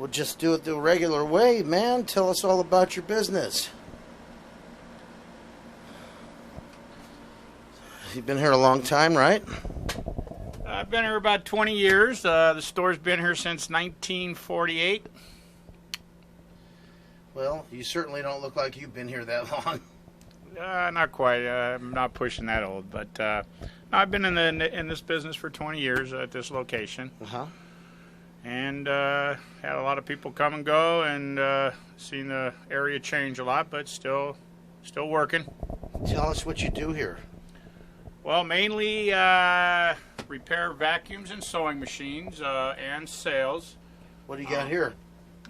We'll just do it the regular way, man. Tell us all about your business. You've been here a long time, right? I've been here about 20 years. The store's been here since 1948. Well, you certainly don't look like you've been here that long. Not quite. I'm not pushing that old, but I've been in this business for 20 years at this location. Uh-huh. And had a lot of people come and go, and seen the area change a lot, but still working. Tell us what you do here. Well, mainly repair vacuums and sewing machines and sales. What do you got here?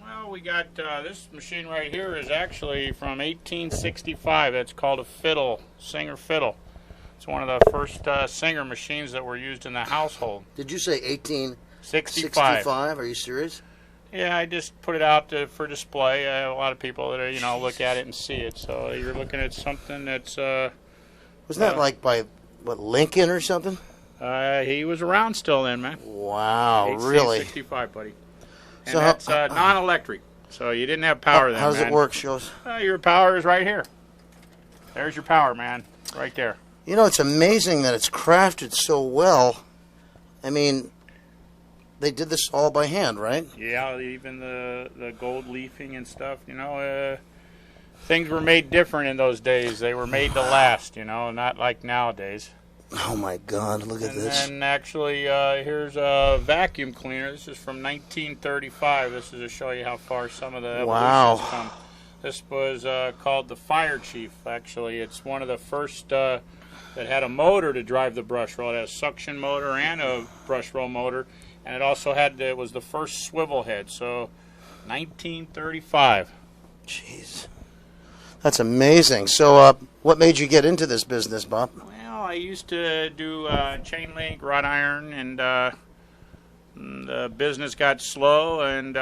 Well, we got this machine right here is actually from 1865. It's called a fiddle, Singer fiddle. It's one of the first Singer machines that were used in the household. Did you say 1865? 65. Are you serious? Yeah, I just put it out for display. I have a lot of people that look at it and see it. So you're looking at something that's. Wasn't that like by Lincoln or something? He was around still then, man. Wow, really? 1865, buddy. And so that's non-electric, so you didn't have power then, How does man. it work, show us? Your power is right here. There's your power, man, right there. You know, it's amazing that it's crafted so well. I mean, they did this all by hand, right? Yeah, even the gold leafing and stuff, things were made different in those days. They were made to last, not like nowadays. Oh, my God, look at this. And actually, here's a vacuum cleaner. This is from 1935. This is to show you how far some of the evolutions come. This was called the Fire Chief, actually. It's one of the first that had a motor to drive the brush roll. It had a suction motor and a brush roll motor. And it also it was the first swivel head. So, 1935. Jeez. That's amazing. So, what made you get into this business, Bob? Well, I used to do chain link, wrought iron, and the business got slow, and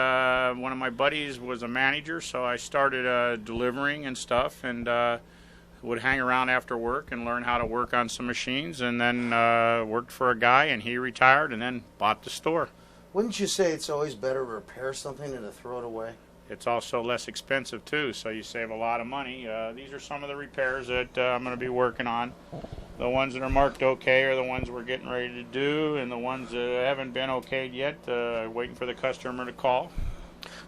one of my buddies was a manager, so I started delivering and stuff, and would hang around after work and learn how to work on some machines, and then worked for a guy, and he retired, and then bought the store. Wouldn't you say it's always better to repair something than to throw it away? It's also less expensive, too, so you save a lot of money. These are some of the repairs that I'm going to be working on. The ones that are marked okay are the ones we're getting ready to do, and the ones that haven't been okayed yet, waiting for the customer to call.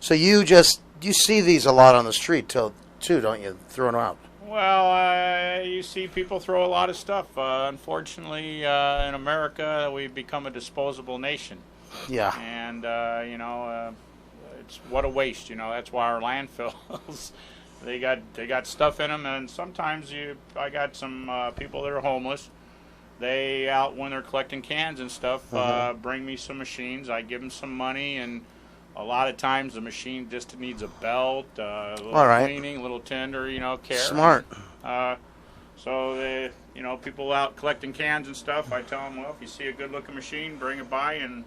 So you see these a lot on the street, too, don't you, throwing them out? Well, you see people throw a lot of stuff. Unfortunately, in America, we've become a disposable nation. Yeah. And, it's what a waste, That's why our landfills, they got stuff in them, and sometimes I got some people that are homeless. They out when they're collecting cans and stuff, bring me some machines. I give them some money, and a lot of times the machine just needs a belt, a little cleaning, a little tender, care. Smart. So they, people out collecting cans and stuff. I tell them, well, if you see a good-looking machine, bring it by and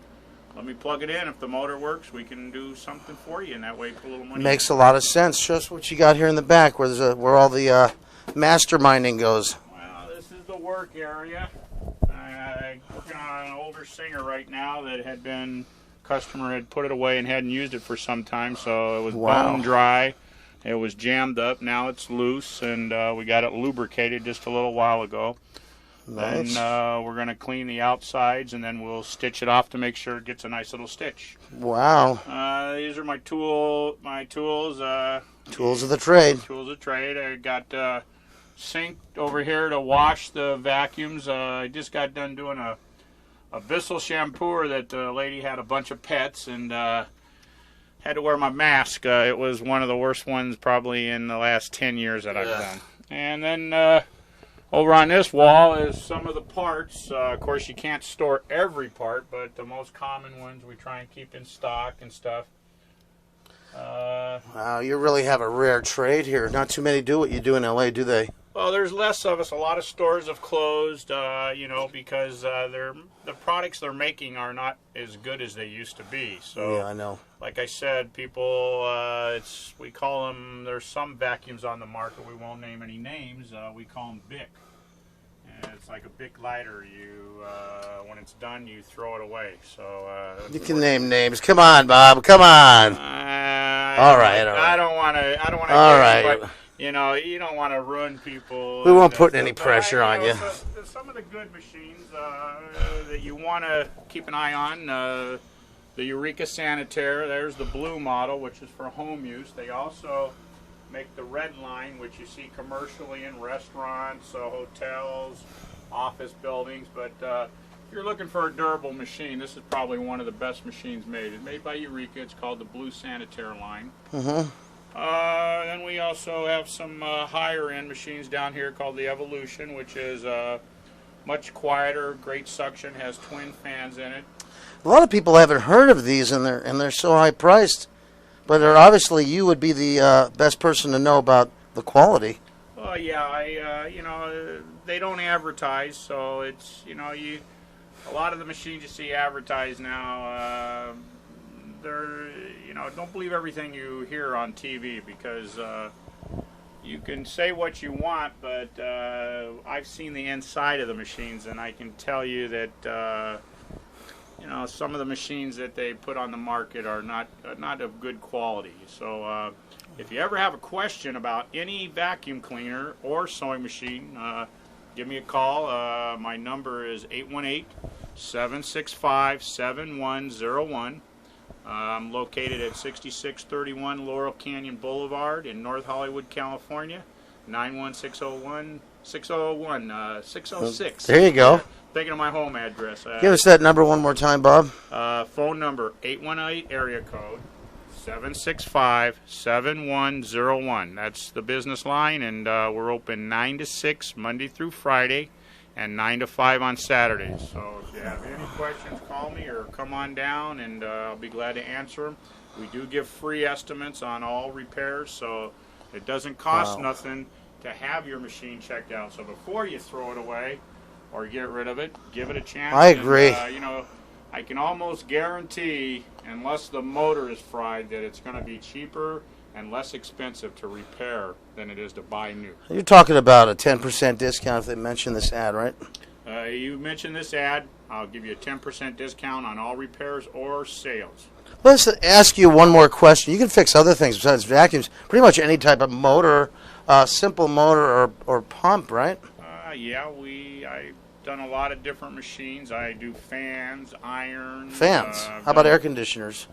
let me plug it in. If the motor works, we can do something for you, and that way put a little money. Makes a lot of sense. Show us what you got here in the back, where where all the masterminding goes. Well, this is the work area. I'm working on an older Singer right now that customer had put it away and hadn't used it for some time, so it was bone dry. It was jammed up. Now it's loose, and we got it lubricated just a little while ago. Nice. Then we're going to clean the outsides, and then we'll stitch it off to make sure it gets a nice little stitch. Wow. These are my tools. Tools of the trade. Tools of trade. I got sink over here to wash the vacuums. I just got done doing a Bissell shampooer that the lady had a bunch of pets, and had to wear my mask. It was one of the worst ones probably in the last 10 years that I've done. And then over on this wall is some of the parts. Of course, you can't store every part, but the most common ones we try and keep in stock and stuff. Wow, you really have a rare trade here. Not too many do what you do in L.A., do they? Well, there's less of us. A lot of stores have closed, because the products they're making are not as good as they used to be. So, yeah, I know. Like I said, people, we call them, there's some vacuums on the market, we won't name any names, we call them Bic. And it's like a Bic lighter. When it's done, you throw it away. So you can name names. Come on, Bob. Come on. All right. I don't want to. All right. But, you know, you don't want to ruin people. We won't put any pressure on you. Some of the good machines that you want to keep an eye on. The Eureka Sanitaire. There's the blue model, which is for home use. They also make the red line, which you see commercially in restaurants, hotels, office buildings. But if you're looking for a durable machine, this is probably one of the best machines made. It's made by Eureka. It's called the Blue Sanitaire line. Then we also have some higher-end machines down here called the Evolution, which is much quieter, great suction, has twin fans in it. A lot of people haven't heard of these, and they're so high priced. But obviously, you would be the best person to know about the quality. Oh yeah, you know, they don't advertise, so it's, you know, a lot of the machines you see advertised now, they're, you know, don't believe everything you hear on TV, because you can say what you want, but I've seen the inside of the machines, and I can tell you that you know, some of the machines that they put on the market are not of good quality. So if you ever have a question about any vacuum cleaner or sewing machine, give me a call. My number is 818-765-7101. I'm located at 6631 Laurel Canyon Boulevard in North Hollywood, California, 91601 606. There you go. Thinking of my home address. Give us that number one more time, Bob. Phone number 818 area code 765-7101. That's the business line, and we're open 9 to 6 Monday through Friday, and 9 to 5 on Saturdays. So if you have any questions, call me or come on down, and I'll be glad to answer them. We do give free estimates on all repairs, so it doesn't cost nothing to have your machine checked out. So before you throw it away or get rid of it, give it a chance. I agree. And, you know, I can almost guarantee, unless the motor is fried, that it's going to be cheaper and less expensive to repair than it is to buy new. You're talking about a 10% discount if they mention this ad, right? You mentioned this ad, I'll give you a 10% discount on all repairs or sales. Let's ask you one more question. You can fix other things besides vacuums. Pretty much any type of motor, simple motor or pump, right? Yeah, I've done a lot of different machines. I do fans, irons. Fans? How about air conditioners?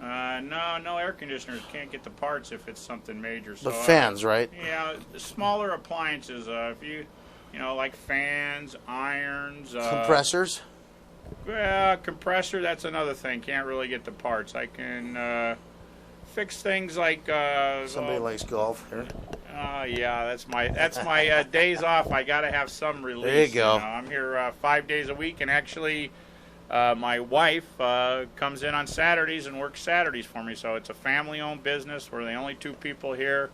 No air conditioners. Can't get the parts if it's something major. So, the fans, right? Yeah, smaller appliances. If you know, like fans, irons. Compressors? Compressor, that's another thing. Can't really get the parts. I can fix things like... Somebody likes golf here. Yeah, that's my days off. I got to have some release. There you go. You know, I'm here 5 days a week, and actually my wife comes in on Saturdays and works Saturdays for me. So it's a family-owned business. We're the only two people here.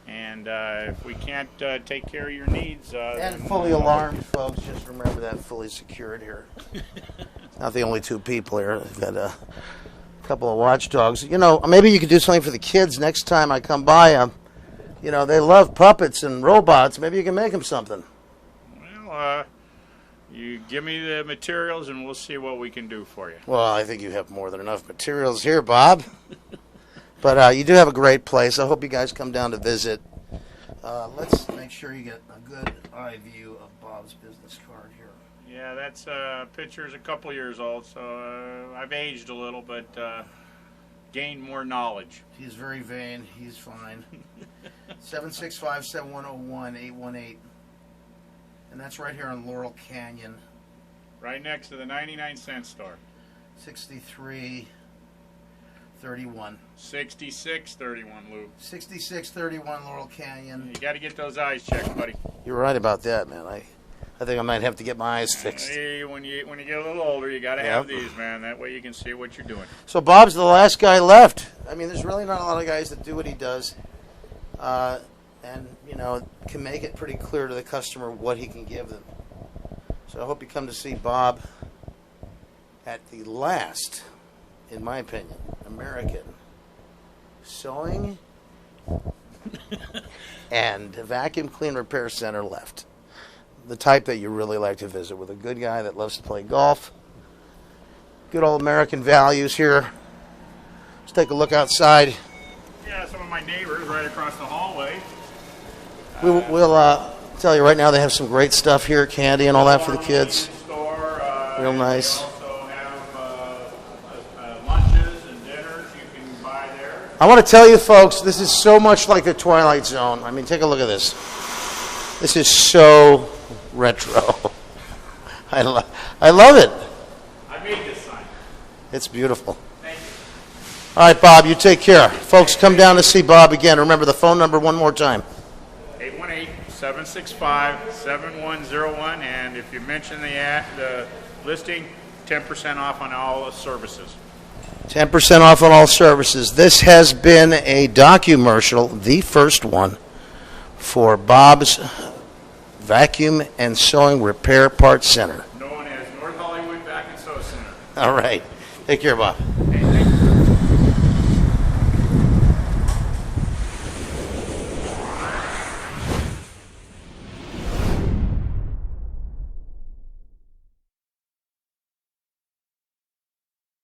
And if we can't take care of your needs... and fully alarmed, folks. Just remember that, fully secured here. Not the only two people here. We've got a couple of watchdogs. You know, maybe you could do something for the kids next time I come by. You know, they love puppets and robots. Maybe you can make them something. Well, you give me the materials and we'll see what we can do for you. Well, I think you have more than enough materials here, Bob. But you do have a great place. I hope you guys come down to visit. Let's make sure you get a good eye view of Bob's business card here. Yeah, that's picture's a couple years old, so I've aged a little, but gained more knowledge. He's very vain. He's fine. 765-7101-818. And that's right here on Laurel Canyon. Right next to the 99-cent store. 6331. 6631, Lou. 6631 Laurel Canyon. You got to get those eyes checked, buddy. You're right about that, man. I think I might have to get my eyes fixed. Hey, when you get a little older, you got to have these, man. That way you can see what you're doing. So Bob's the last guy left. I mean, there's really not a lot of guys that do what he does. And, you know, can make it pretty clear to the customer what he can give them. So I hope you come to see Bob at the last, in my opinion, American sewing and vacuum clean repair center left. The type that you really like to visit with a good guy that loves to play golf. Good old American values here. Let's take a look outside. Yeah, some of my neighbors right across the hallway. We'll tell you right now, they have some great stuff here, candy and all that for the kids. Store, Real nice. They also have lunches and dinners you can buy there. I want to tell you, folks, this is so much like the Twilight Zone. I mean, take a look at this. This is so retro. I love it. I made this sign. It's beautiful. Thank you. All right, Bob, you take care. Folks, come down to see Bob again. Remember the phone number one more time. 818-765-7101, and if you mention the listing, 10% off on all the services. 10% off on all services. This has been a documercial, the first one, for Bob's Vacuum and Sewing Repair Parts Center. Known as North Hollywood Vac and Sew Center. All right. Take care, Bob. Thank